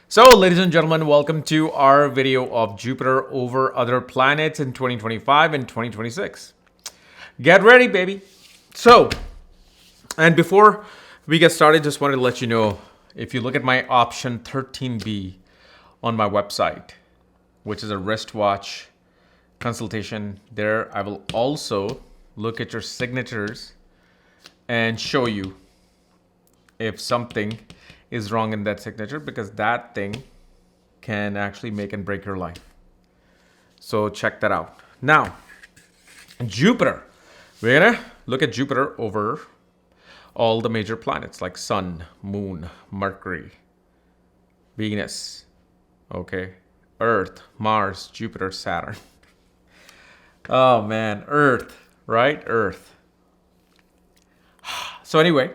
So, ladies and gentlemen, welcome to our video of Jupiter over other planets in 2025 and 2026. Get ready, baby. So, and before we get started, just wanted to let you know, if you look at my option 13B on my website, which is a wristwatch consultation, there I will also look at your signatures and show you if something is wrong in that signature, because that thing can actually make and break your life. So check that out. Now, Jupiter. We're gonna look at Jupiter over all the major planets like Sun, Moon, Mercury, Venus, okay, Earth, Mars, Jupiter, Saturn. Oh man, Earth, right? Earth. So anyway,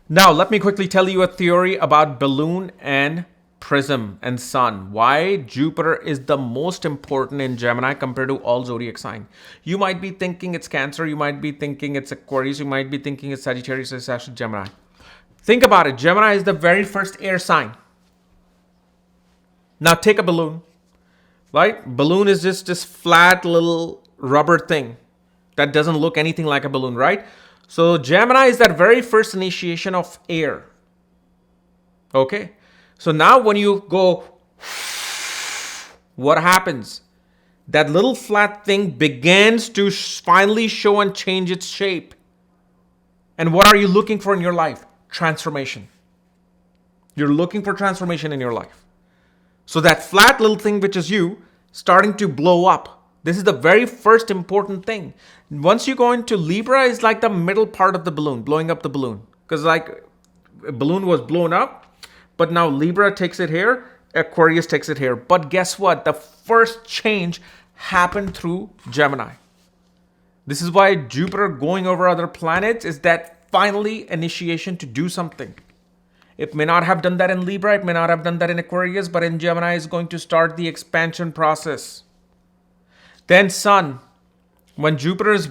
now let me quickly tell you a theory about Balloon and Prism and Sun. Why Jupiter is the most important in Gemini compared to all zodiac sign. You might be thinking it's Cancer, you might be thinking it's Aquarius, you might be thinking it's Sagittarius, it's actually Gemini. Think about it. Gemini is the very first air sign. Now take a balloon, right? Balloon is just this flat little rubber thing that doesn't look anything like a balloon, right? So Gemini is that very first initiation of air. Okay. So now when you go, what happens? That little flat thing begins to finally show and change its shape. And what are you looking for in your life? Transformation. You're looking for transformation in your life. So that flat little thing, which is you, starting to blow up. This is the very first important thing. Once you go into Libra, is like the middle part of the balloon, blowing up the balloon. Because like a balloon was blown up, but now Libra takes it here, Aquarius takes it here. But guess what? The first change happened through Gemini. This is why Jupiter going over other planets is that finally initiation to do something. It may not have done that in Libra, it may not have done that in Aquarius, but in Gemini is going to start the expansion process. Then Sun. When Jupiter is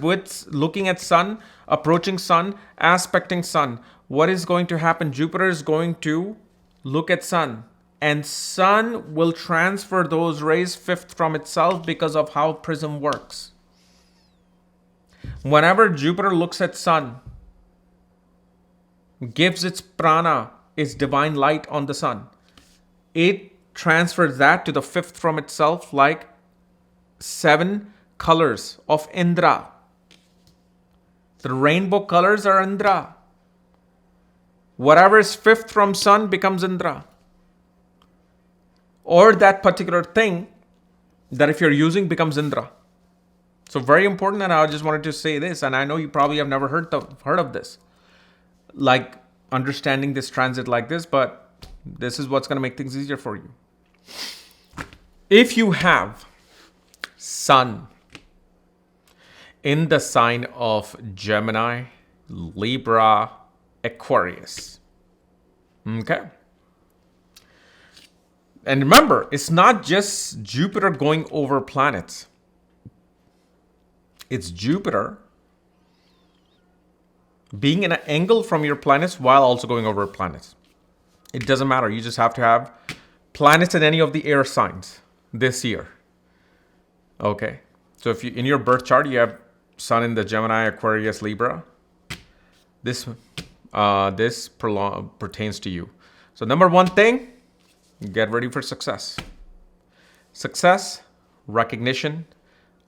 looking at Sun, approaching Sun, aspecting Sun, what is going to happen? Jupiter is going to look at Sun, and Sun will transfer those rays fifth from itself because of how prism works. Whenever Jupiter looks at Sun, gives its prana, its divine light on the Sun, it transfers that to the fifth from itself like 7 colors of Indra. The rainbow colors are Indra. Whatever is fifth from Sun becomes Indra. Or that particular thing that if you're using becomes Indra. So very important, and I just wanted to say this, and I know you probably have never heard of this. Like understanding this transit like this, but this is what's going to make things easier for you. If you have Sun in the sign of Gemini, Libra, Aquarius. Okay. And remember, it's not just Jupiter going over planets. It's Jupiter being in an angle from your planets while also going over planets. It doesn't matter. You just have to have planets in any of the air signs this year. Okay, so if you in your birth chart you have Sun in the Gemini, Aquarius, Libra, this pertains to you. So number one thing, get ready for success. Success, recognition,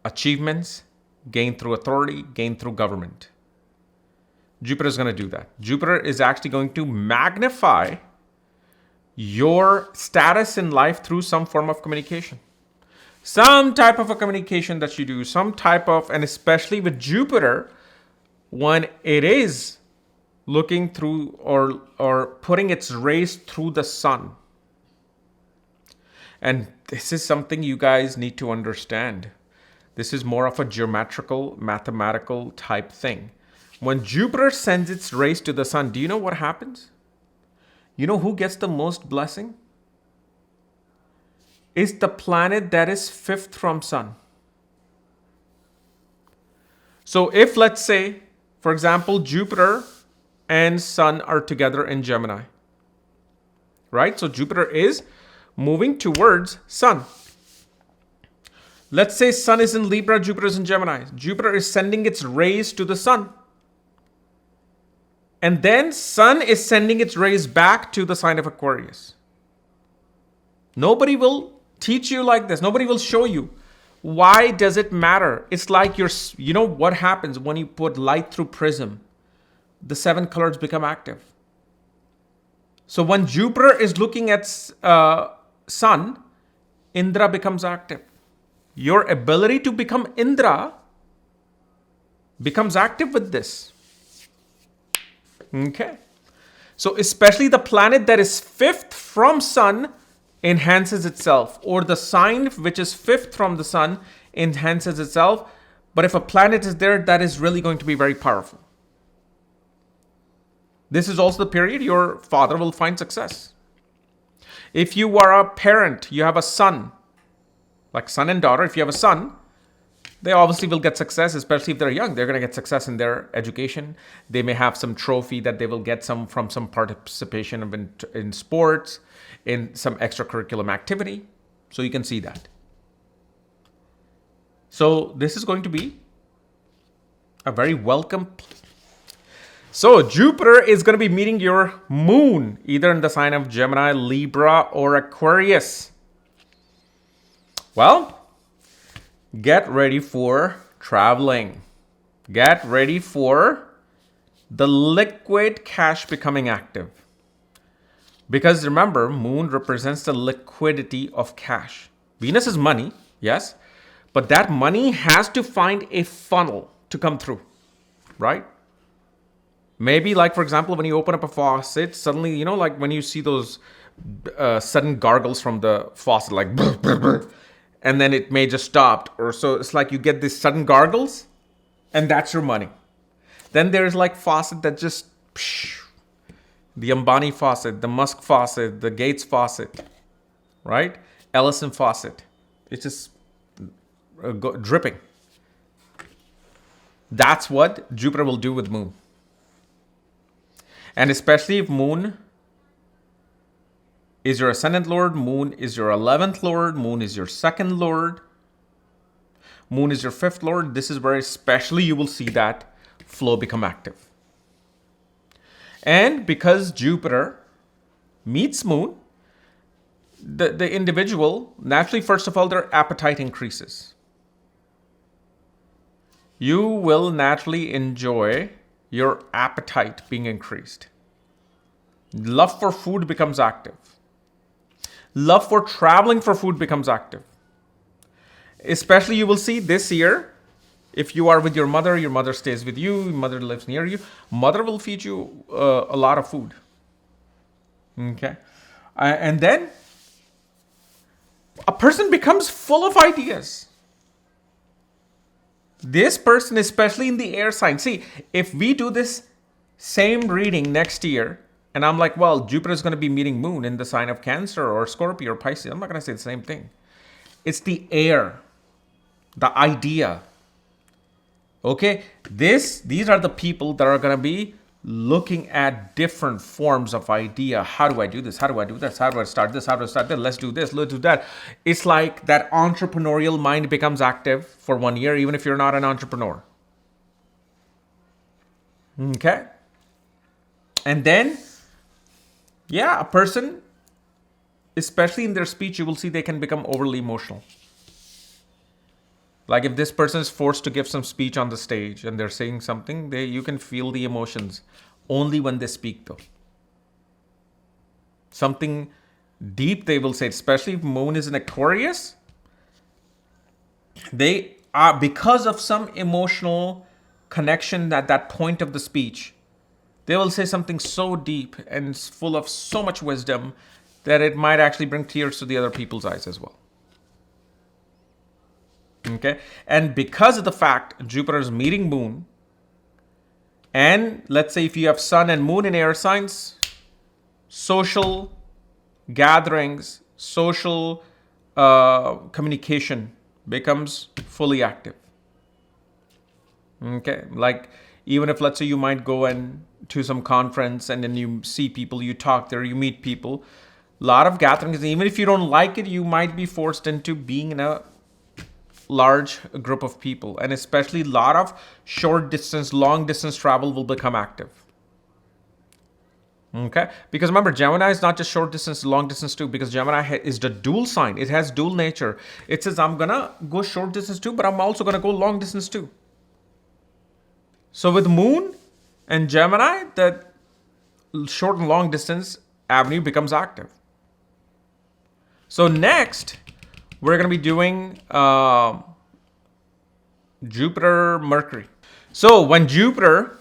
achievements, gain through authority, gain through government. Jupiter is going to do that. Jupiter is actually going to magnify your status in life through some form of communication. Some type of a communication that you do, some type of, and especially with Jupiter, when it is looking through or putting its rays through the Sun. And this is something you guys need to understand. This is more of a geometrical, mathematical type thing. When Jupiter sends its rays to the Sun, do you know what happens? You know who gets the most blessing? Is the planet that is fifth from Sun. So if, let's say, for example, Jupiter and Sun are together in Gemini, right? So Jupiter is moving towards Sun. Let's say Sun is in Libra, Jupiter is in Gemini. Jupiter is sending its rays to the Sun. And then Sun is sending its rays back to the sign of Aquarius. Nobody will teach you like this. Nobody will show you. Why does it matter? It's like you know what happens when you put light through prism? The 7 colors become active. So when Jupiter is looking at Sun, Indra becomes active. Your ability to become Indra becomes active with this. Okay. So especially the planet that is 5th from Sun enhances itself, or the sign which is 5th from the Sun enhances itself. But if a planet is there, that is really going to be very powerful. This is also the period your father will find success. If you are a parent, you have a son, like son and daughter, if you have a son, they obviously will get success, especially if they're young. They're going to get success in their education. They may have some trophy that they will get from some participation in sports, in some extracurricular activity. So you can see that. So this is going to be a very welcome. So Jupiter is going to be meeting your moon, either in the sign of Gemini, Libra, or Aquarius. Well, get ready for traveling. Get ready for the liquid cash becoming active. Because remember, moon represents the liquidity of cash. Venus is money, yes, but that money has to find a funnel to come through, right? Maybe like, for example, when you open up a faucet, suddenly, you know, like when you see those sudden gargles from the faucet, like brr, brr, brr, and then it may just stop, or so it's like you get these sudden gargles, and that's your money. Then there's like faucet that just, the Ambani faucet, the Musk faucet, the Gates faucet, right? Ellison faucet. It's just dripping. That's what Jupiter will do with moon. And especially if moon is your ascendant lord, moon is your 11th lord, moon is your 2nd lord, moon is your 5th lord, this is where especially you will see that flow become active. And because Jupiter meets moon, the individual, naturally, first of all, their appetite increases. You will naturally enjoy your appetite being increased. Love for food becomes active. Love for traveling for food becomes active. Especially you will see this year, if you are with your mother stays with you, your mother lives near you, mother will feed you a lot of food. Okay. And then a person becomes full of ideas. This person, especially in the air sign. See, if we do this same reading next year, and I'm like, well, Jupiter is going to be meeting moon in the sign of Cancer or Scorpio or Pisces, I'm not going to say the same thing. It's the air, the idea. Okay, these are the people that are going to be looking at different forms of idea. How do I do this? How do I do this? How do I start this? How do I start that? Let's do this. Let's do that. It's like that entrepreneurial mind becomes active for 1 year, even if you're not an entrepreneur. Okay. And then, yeah, a person, especially in their speech, you will see they can become overly emotional. Like if this person is forced to give some speech on the stage and they're saying something, you can feel the emotions only when they speak though. Something deep they will say, especially if moon is in Aquarius. They are, because of some emotional connection at that point of the speech, they will say something so deep and full of so much wisdom that it might actually bring tears to the other people's eyes as well. Okay, and because of the fact Jupiter is meeting moon, and let's say if you have sun and moon in air signs, social gatherings, social communication becomes fully active. Okay, like even if let's say you might go to some conference and then you see people, you talk there, you meet people, Lot of gatherings. Even if you don't like it, you might be forced into being in a large group of people, and especially a lot of short distance, long distance travel will become active. Okay, because remember, Gemini is not just short distance, long distance too, because Gemini is the dual sign. It has dual nature. It says, I'm gonna go short distance too, but I'm also gonna go long distance too. So with Moon and Gemini, that short and long distance avenue becomes active. So next, we're going to be doing Jupiter, Mercury. So when Jupiter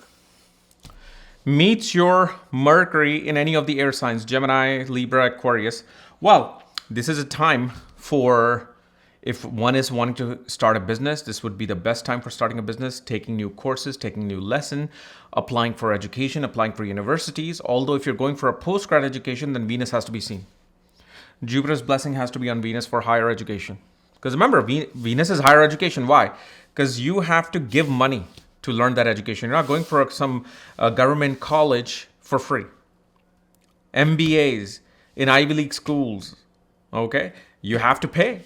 meets your Mercury in any of the air signs, Gemini, Libra, Aquarius, well, this is a time for, if one is wanting to start a business, this would be the best time for starting a business, taking new courses, taking new lesson, applying for education, applying for universities. Although if you're going for a postgrad education, then Venus has to be seen. Jupiter's blessing has to be on Venus for higher education. Because remember, Venus is higher education. Why? Because you have to give money to learn that education. You're not going for some government college for free. MBAs in Ivy League schools, okay? You have to pay.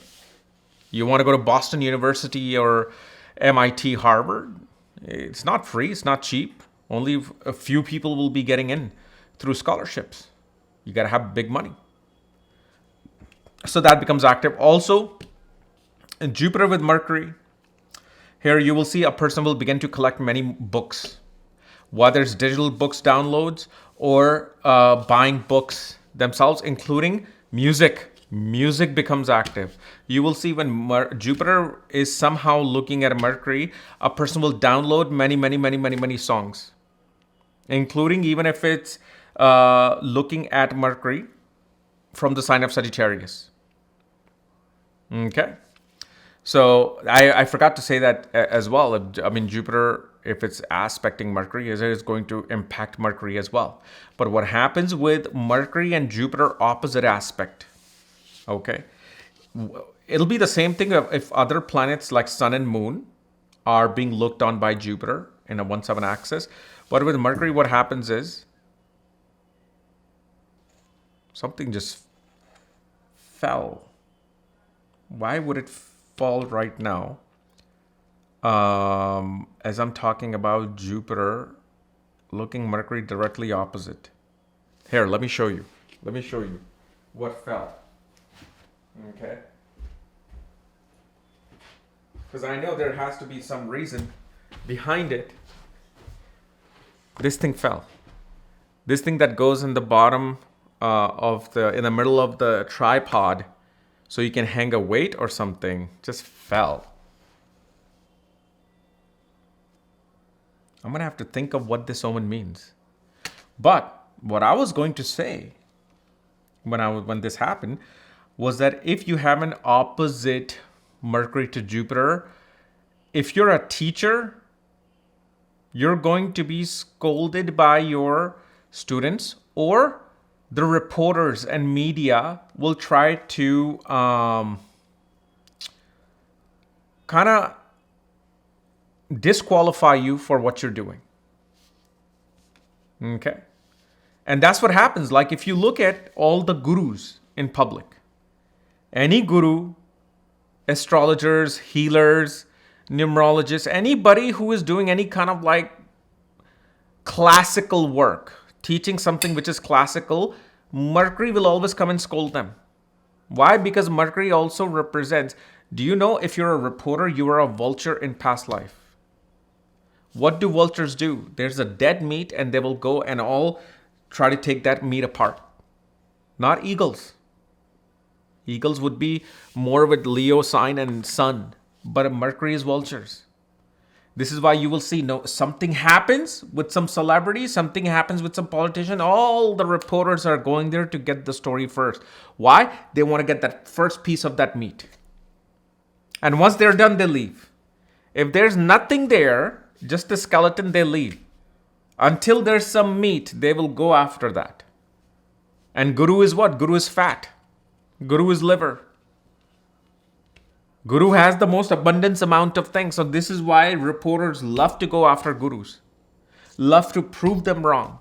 You want to go to Boston University or MIT, Harvard, it's not free, it's not cheap. Only a few people will be getting in through scholarships. You got to have big money. So that becomes active. Also, Jupiter with Mercury, here you will see a person will begin to collect many books, whether it's digital books downloads or buying books themselves, including music. Music becomes active. You will see when Jupiter is somehow looking at Mercury, a person will download many songs, including even if it's looking at Mercury from the sign of Sagittarius. Okay. So I forgot to say that as well. I mean, Jupiter, if it's aspecting Mercury, is going to impact Mercury as well. But what happens with Mercury and Jupiter opposite aspect? Okay. It'll be the same thing if other planets like Sun and Moon are being looked on by Jupiter in a 1/7 axis. But with Mercury, what happens is something just fell. Why would it fall right now? As I'm talking about Jupiter looking Mercury directly opposite. Here, let me show you. Let me show you what fell. Okay. Because I know there has to be some reason behind it. This thing fell. This thing that goes in the bottom in the middle of the tripod, so you can hang a weight or something, just fell. I'm gonna have to think of what this omen means. But what I was going to say when this happened was that if you have an opposite Mercury to Jupiter, if you're a teacher, you're going to be scolded by your students, or the reporters and media will try to kind of disqualify you for what you're doing. Okay. And that's what happens. Like if you look at all the gurus in public, any guru, astrologers, healers, numerologists, anybody who is doing any kind of like classical work, teaching something which is classical, Mercury will always come and scold them. Why? Because Mercury also represents, do you know if you're a reporter, you are a vulture in past life? What do vultures do? There's a dead meat and they will go and all try to take that meat apart. Not eagles. Eagles would be more with Leo sign and sun, but Mercury is vultures. This is why you will see something happens with some celebrity, something happens with some politician. All the reporters are going there to get the story first. Why? They want to get that first piece of that meat. And once they're done, they leave. If there's nothing there, just the skeleton, they leave. Until there's some meat, they will go after that. And Guru is what? Guru is fat. Guru is liver. Guru has the most abundance amount of things. So this is why reporters love to go after gurus. Love to prove them wrong.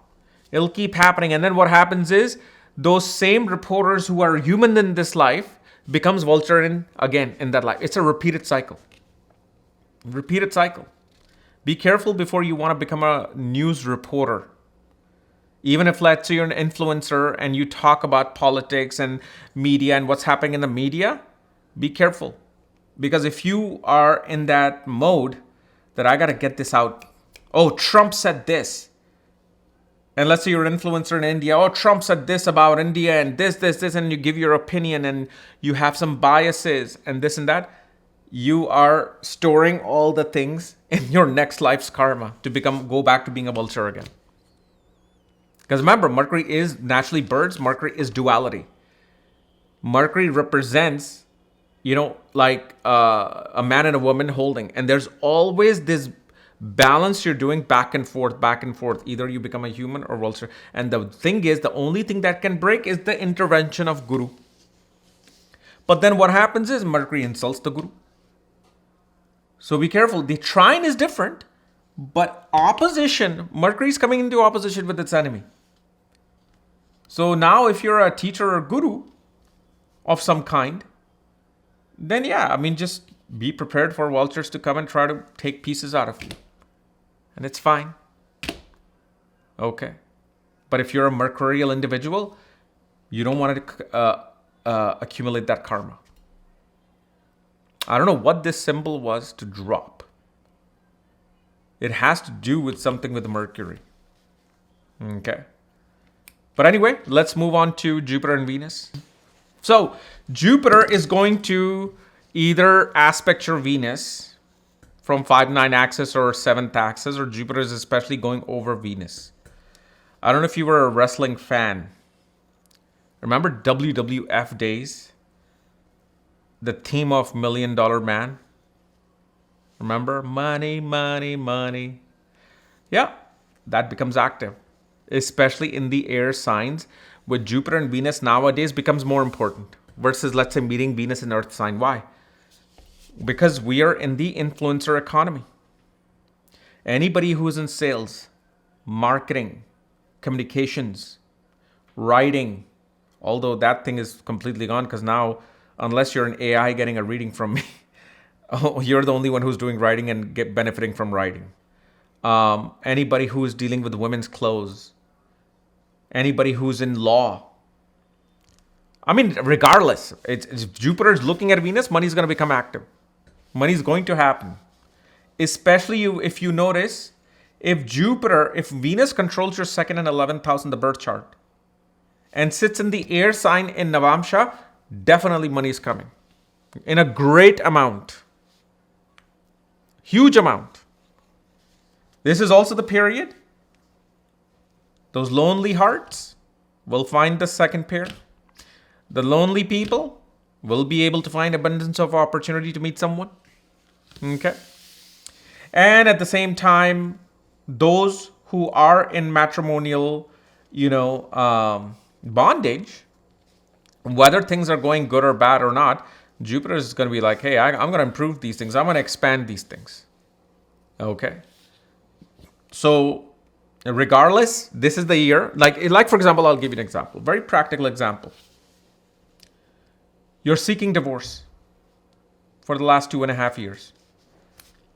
It'll keep happening. And then what happens is those same reporters who are human in this life becomes vulture in that life. It's a repeated cycle. Repeated cycle. Be careful before you want to become a news reporter. Even if, let's say, you're an influencer and you talk about politics and media and what's happening in the media, be careful. Because if you are in that mode that I got to get this out. Oh, Trump said this. And let's say you're an influencer in India. Oh, Trump said this about India and this, and you give your opinion and you have some biases and this and that. You are storing all the things in your next life's karma to go back to being a vulture again. Because remember, Mercury is naturally birds. Mercury is duality. Mercury represents, like a man and a woman holding. And there's always this balance you're doing back and forth. Either you become a human or vulture. And the thing is, the only thing that can break is the intervention of Guru. But then what happens is Mercury insults the Guru. So be careful. The trine is different, but opposition, Mercury is coming into opposition with its enemy. So now if you're a teacher or guru of some kind, then just be prepared for vultures to come and try to take pieces out of you. And it's fine. Okay. But if you're a mercurial individual, you don't want to accumulate that karma. I don't know what this symbol was to drop. It has to do with something with Mercury. Okay. But anyway, let's move on to Jupiter and Venus. So Jupiter is going to either aspect your Venus from 5-9 axis or 7th axis, or Jupiter is especially going over Venus. I don't know if you were a wrestling fan. Remember WWF days? The theme of $1 Million Man. Remember? Money, money, money. Yeah, that becomes active. Especially in the air signs, with Jupiter and Venus nowadays becomes more important versus, let's say, meeting Venus in Earth sign. Why? Because we are in the influencer economy. Anybody who's in sales, marketing, communications, writing, although that thing is completely gone because now, unless you're an AI getting a reading from me, you're the only one who's doing writing and benefiting from writing. Anybody who is dealing with women's clothes, anybody who's in law. I mean, regardless, it's Jupiter's looking at Venus, money's going to become active. Money's going to happen. Especially if you notice, if Venus controls your 2nd and 11th house in the birth chart and sits in the air sign in Navamsha, definitely money is coming. In a great amount. Huge amount. This is also the period those lonely hearts will find the second pair. The lonely people will be able to find abundance of opportunity to meet someone. Okay. And at the same time, those who are in matrimonial, bondage, whether things are going good or bad or not, Jupiter is going to be like, hey, I'm going to improve these things. I'm going to expand these things. Okay. So regardless, this is the year. Like for example, I'll give you an example. Very practical example. You're seeking divorce for the last 2.5 years.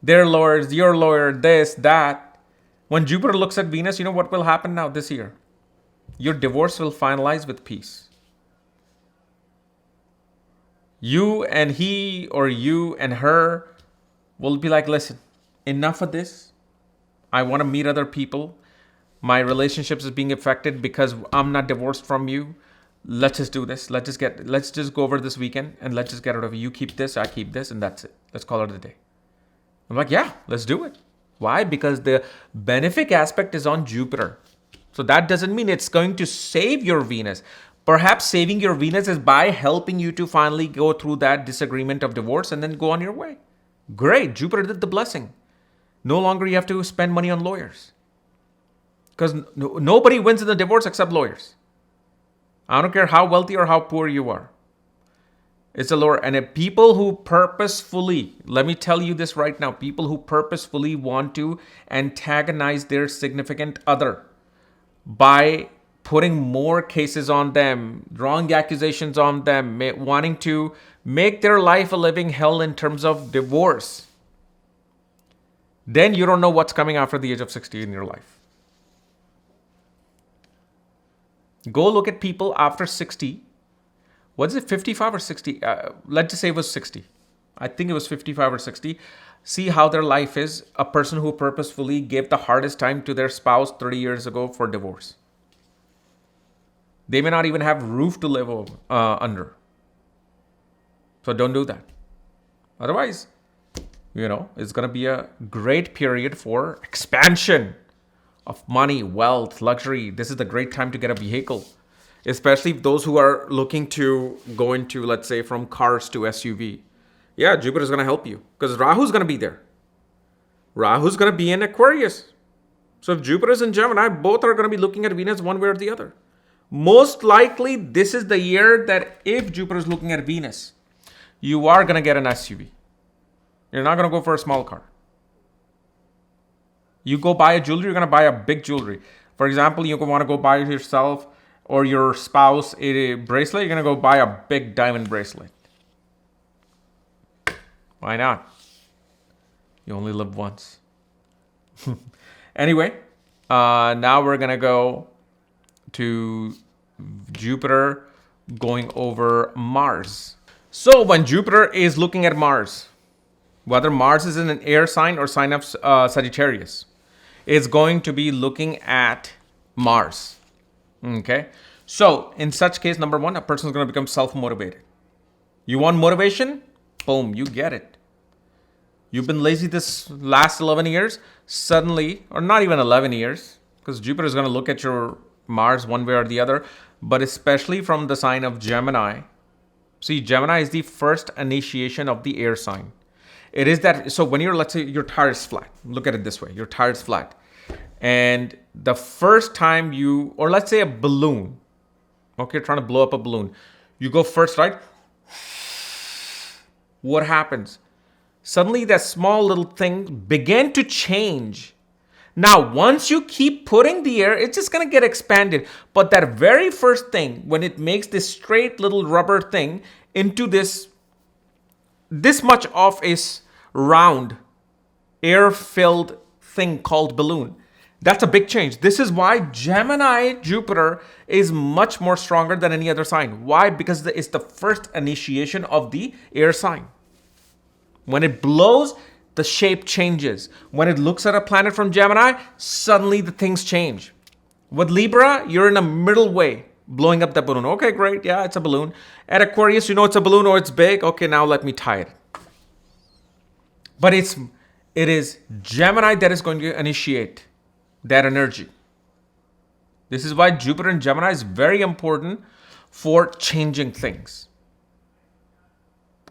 Their lawyers, your lawyer, this, that. When Jupiter looks at Venus, you know what will happen now this year? Your divorce will finalize with peace. You and he or you and her will be like, listen, enough of this. I want to meet other people. My relationships is being affected because I'm not divorced from you. Let's just do this. Let's just go over this weekend and let's just get out of it. You keep this, I keep this, and that's it. Let's call it a day. I'm like, yeah, let's do it. Why? Because the benefic aspect is on Jupiter. So that doesn't mean it's going to save your Venus. Perhaps saving your Venus is by helping you to finally go through that disagreement of divorce and then go on your way. Great. Jupiter did the blessing. No longer you have to spend money on lawyers. Because nobody wins in the divorce except lawyers. I don't care how wealthy or how poor you are. It's a lawyer. And if people who purposefully, let me tell you this right now, people who purposefully want to antagonize their significant other by putting more cases on them, wrong accusations on them, wanting to make their life a living hell in terms of divorce, then you don't know what's coming after the age of 60 in your life. Go look at people after 60. Was it 55 or 60? Let's just say it was 60. I think it was 55 or 60. See how their life is. A person who purposefully gave the hardest time to their spouse 30 years ago for divorce. They may not even have roof to live under. So don't do that. Otherwise, it's going to be a great period for expansion of money, wealth, luxury. This is the great time to get a vehicle, especially those who are looking to go into, let's say, from cars to SUV. Yeah, Jupiter is going to help you because Rahu is going to be there. Rahu is going to be in Aquarius. So if Jupiter is in Gemini, both are going to be looking at Venus one way or the other. Most likely, this is the year that if Jupiter is looking at Venus, you are going to get an SUV. You're not going to go for a small car. You go buy a jewelry, you're going to buy a big jewelry. For example, you want to go buy yourself or your spouse a bracelet, you're going to go buy a big diamond bracelet. Why not? You only live once. Anyway, now we're going to go to Jupiter going over Mars. So when Jupiter is looking at Mars, whether Mars is in an air sign or sign of Sagittarius, it's going to be looking at Mars. Okay? So in such case, number one, a person is going to become self-motivated. You want motivation? Boom, you get it. You've been lazy this last 11 years, suddenly, or not even 11 years, because Jupiter is going to look at your Mars one way or the other, but especially from the sign of Gemini. See, Gemini is the first initiation of the air sign. It is that, so when let's say your tire is flat, look at it this way, your tire is flat. And the first time or let's say a balloon, okay, you're trying to blow up a balloon. You go first, right? What happens? Suddenly that small little thing began to change. Now, once you keep putting the air, it's just going to get expanded. But that very first thing, when it makes this straight little rubber thing into this much of a round, air-filled thing called balloon, that's a big change. This is why Gemini Jupiter is much more stronger than any other sign. Why? Because it's the first initiation of the air sign. When it blows, the shape changes. When it looks at a planet from Gemini, suddenly the things change. With Libra, you're in a middle way, blowing up the balloon. Okay, great. Yeah, it's a balloon. At Aquarius, you know it's a balloon or it's big. Okay, now let me tie it. But it is Gemini that is going to initiate that energy. This is why Jupiter in Gemini is very important for changing things.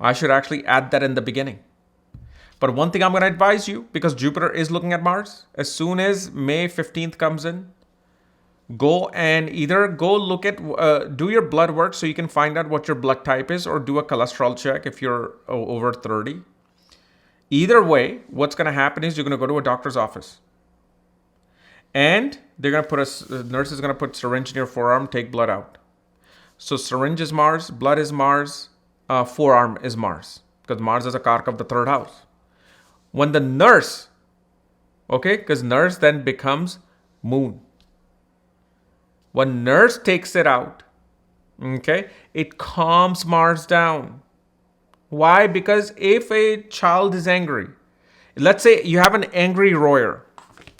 I should actually add that in the beginning. But one thing I'm going to advise you, because Jupiter is looking at Mars, as soon as May 15th comes in, go look at, do your blood work so you can find out what your blood type is, or do a cholesterol check if you're over 30. Either way, what's going to happen is you're going to go to a doctor's office. And they're going to the nurse is going to put a syringe in your forearm, take blood out. So syringe is Mars, blood is Mars, forearm is Mars, because Mars is a kark of the third house. When the nurse, okay, because nurse then becomes moon. When nurse takes it out, okay, it calms Mars down. Why? Because if a child is angry, let's say you have an angry royer,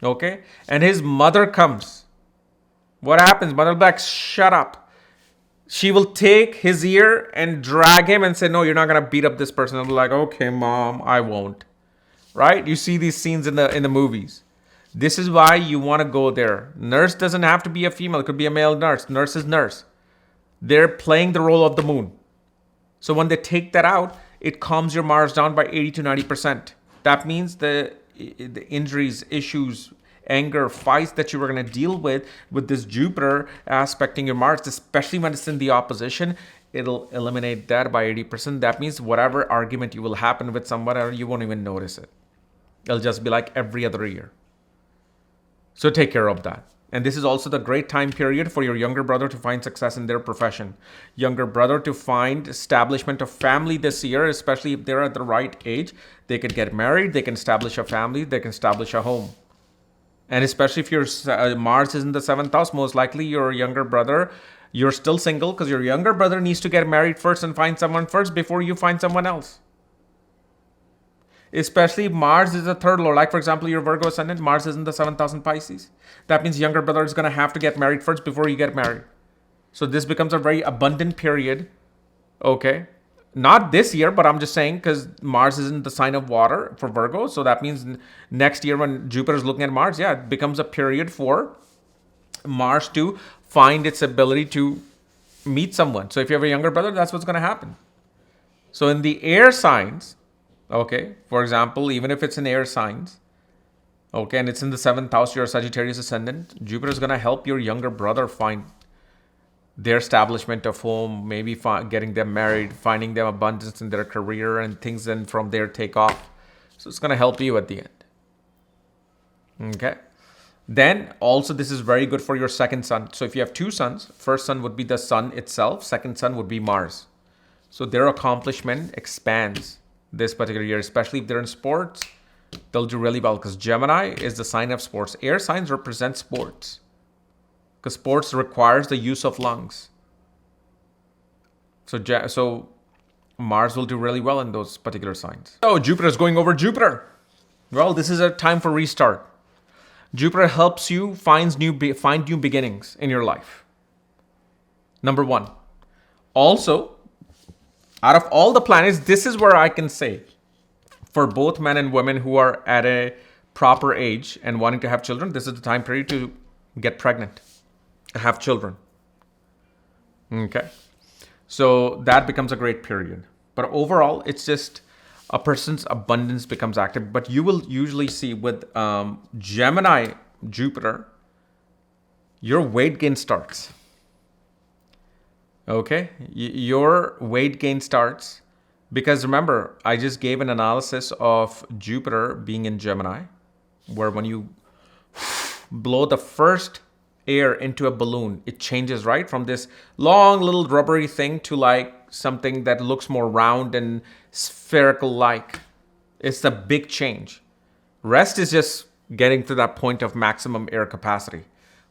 okay, and his mother comes, what happens? Mother will be like, shut up. She will take his ear and drag him and say, no, you're not going to beat up this person. I'll be like, okay, mom, I won't. Right? You see these scenes in the movies. This is why you want to go there. Nurse doesn't have to be a female. It could be a male nurse. Nurse is nurse. They're playing the role of the moon. So when they take that out, it calms your Mars down by 80 to 90%. That means the injuries, issues, anger, fights that you were going to deal with this Jupiter aspecting your Mars, especially when it's in the opposition, it'll eliminate that by 80%. That means whatever argument you will happen with someone, you won't even notice it. It'll just be like every other year. So take care of that. And this is also the great time period for your younger brother to find success in their profession. Younger brother to find establishment of family this year, especially if they're at the right age. They could get married, they can establish a family, they can establish a home. And especially if your Mars is in the 7th house, most likely your younger brother, you're still single because your younger brother needs to get married first and find someone first before you find someone else. Especially if Mars is the 3rd lord. Like for example, your Virgo ascendant, Mars is in the 7th house in Pisces. That means younger brother is going to have to get married first before you get married. So this becomes a very abundant period. Okay. Not this year, but I'm just saying because Mars is in the sign of water for Virgo. So that means next year when Jupiter is looking at Mars, yeah, it becomes a period for Mars to find its ability to meet someone. So if you have a younger brother, that's what's going to happen. So in the air signs, okay, for example, even if it's in air signs, okay, and it's in the 7th house, you're a Sagittarius ascendant, Jupiter is going to help your younger brother find their establishment of home, maybe getting them married, finding them abundance in their career and things, then from there take off. So it's going to help you at the end. Okay. Then also this is very good for your second sun. So if you have 2 suns, first sun would be the sun itself, second sun would be Mars. So their accomplishment expands this particular year, especially if they're in sports, they'll do really well because Gemini is the sign of sports. Air signs represent sports because sports requires the use of lungs. So Mars will do really well in those particular signs. So Jupiter is going over Jupiter. Well, this is a time for restart. Jupiter helps you find new beginnings in your life. Number 1. Also, out of all the planets, this is where I can say for both men and women who are at a proper age and wanting to have children, this is the time period to get pregnant, have children. Okay. So that becomes a great period. But overall, it's just a person's abundance becomes active. But you will usually see with Gemini, Jupiter, your weight gain starts. Okay. Your weight gain starts because remember, I just gave an analysis of Jupiter being in Gemini, where when you blow the first air into a balloon, it changes, right? From this long little rubbery thing to like something that looks more round and spherical like. It's the big change. Rest is just getting to that point of maximum air capacity.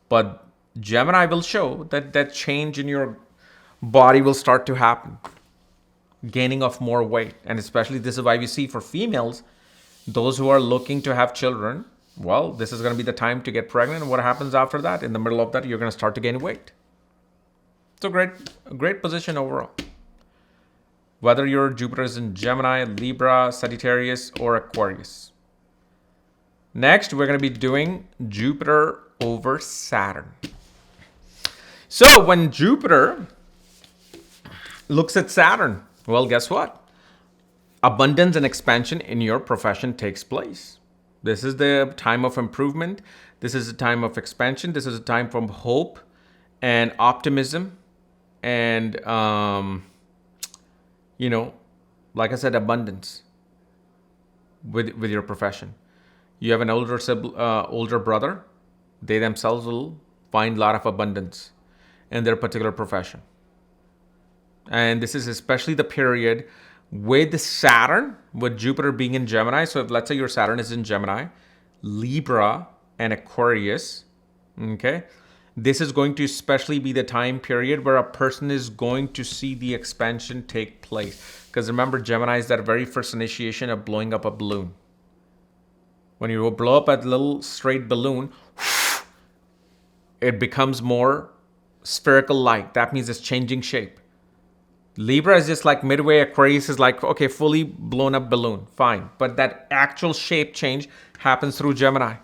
But Gemini will show that that change in your body will start to happen. Gaining of more weight. And especially this is why we see for females, those who are looking to have children, well, this is going to be the time to get pregnant. And what happens after that? In the middle of that, you're going to start to gain weight. So great position overall. Whether your Jupiter is in Gemini, Libra, Sagittarius, or Aquarius. Next, we're going to be doing Jupiter over Saturn. So when Jupiter looks at Saturn, well, guess what? Abundance and expansion in your profession takes place. This is the time of improvement. This is a time of expansion. This is a time from hope and optimism and, like I said, abundance with your profession. You have an older brother. They themselves will find a lot of abundance in their particular profession. And this is especially the period with Saturn, with Jupiter being in Gemini. So if let's say your Saturn is in Gemini, Libra, and Aquarius, okay, this is going to especially be the time period where a person is going to see the expansion take place. Because remember, Gemini is that very first initiation of blowing up a balloon. When you blow up a little straight balloon, it becomes more spherical-like. That means it's changing shape. Libra is just like midway. Aquarius is like, okay, fully blown up balloon. Fine. But that actual shape change happens through Gemini.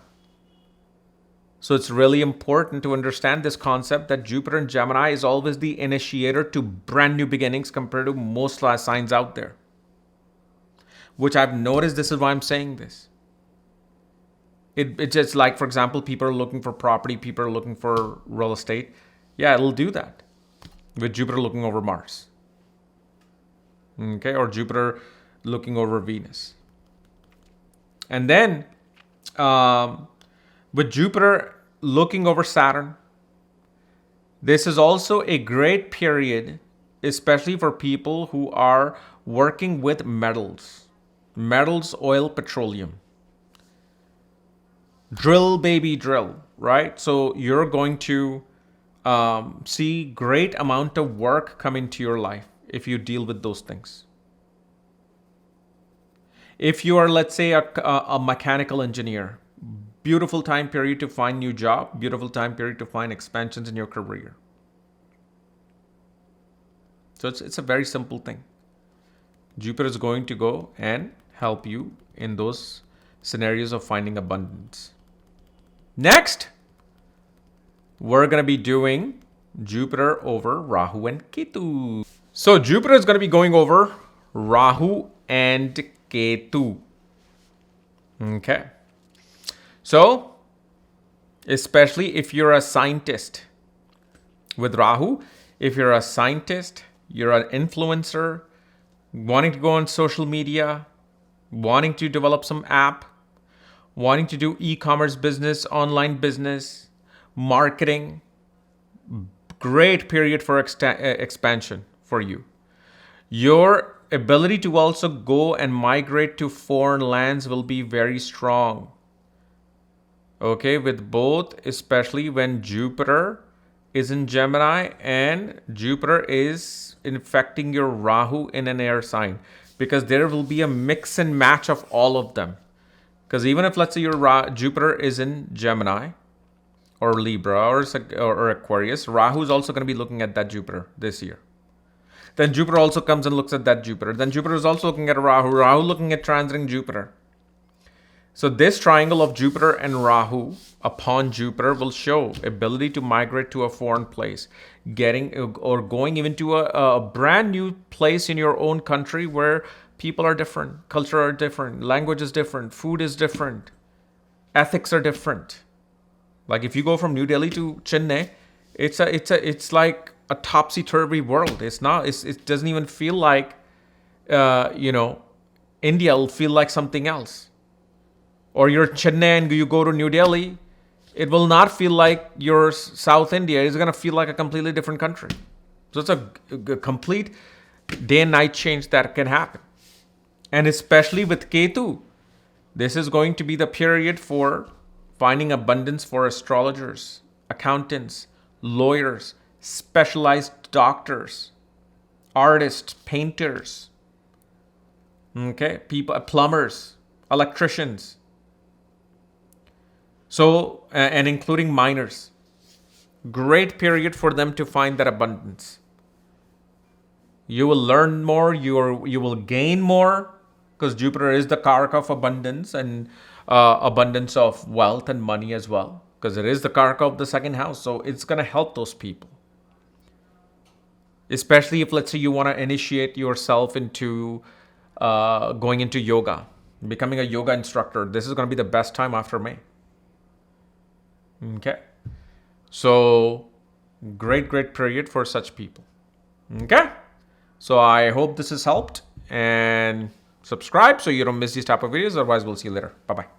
So it's really important to understand this concept that Jupiter in Gemini is always the initiator to brand new beginnings compared to most signs out there. Which I've noticed, this is why I'm saying this. It's just like, for example, people are looking for property, people are looking for real estate. Yeah, it'll do that with Jupiter looking over Mars. Okay, or Jupiter looking over Venus. And then with Jupiter looking over Saturn. This is also a great period, especially for people who are working with metals. Metals, oil, petroleum. Drill, baby, drill, right? So you're going to see great amount of work come into your life if you deal with those things. If you are, let's say, a mechanical engineer, beautiful time period to find new job, beautiful time period to find expansions in your career. So it's a very simple thing. Jupiter is going to go and help you in those scenarios of finding abundance. Next, we're going to be doing Jupiter over Rahu and Ketu. So Jupiter is going to be going over Rahu and Ketu. Okay. So, especially if you're a scientist with Rahu, if you're a scientist, you're an influencer, wanting to go on social media, wanting to develop some app, wanting to do e-commerce business, online business, marketing, great period for expansion for you. Your ability to also go and migrate to foreign lands will be very strong. Okay, with both, especially when Jupiter is in Gemini and Jupiter is infecting your Rahu in an air sign, because there will be a mix and match of all of them. Because even if, let's say, your Jupiter is in Gemini or Libra or Aquarius, Rahu is also going to be looking at that Jupiter this year. Then Jupiter also comes and looks at that Jupiter. Then Jupiter is also looking at Rahu looking at transiting Jupiter. So this triangle of Jupiter and Rahu upon Jupiter will show ability to migrate to a foreign place, getting or going even to a brand new place in your own country where people are different, culture are different, language is different, food is different, ethics are different. Like if you go from New Delhi to Chennai, it's like a topsy-turvy world. It doesn't even feel like India will feel like something else. Or you're Chennai and you go to New Delhi, it will not feel like you're South India. It's going to feel like a completely different country. So it's a complete day and night change that can happen. And especially with Ketu, this is going to be the period for finding abundance for astrologers, accountants, lawyers, specialized doctors, artists, painters, okay, people, plumbers, electricians. So, and including miners. Great period for them to find that abundance. You will learn more, you will gain more, because Jupiter is the karaka of abundance and abundance of wealth and money as well, because it is the karaka of the second house. So it's going to help those people. Especially if, let's say, you want to initiate yourself into going into yoga, becoming a yoga instructor. This is going to be the best time after May. Okay. So great period for such people. Okay. So I hope this has helped, and subscribe so you don't miss these type of videos. Otherwise, we'll see you later. Bye-bye.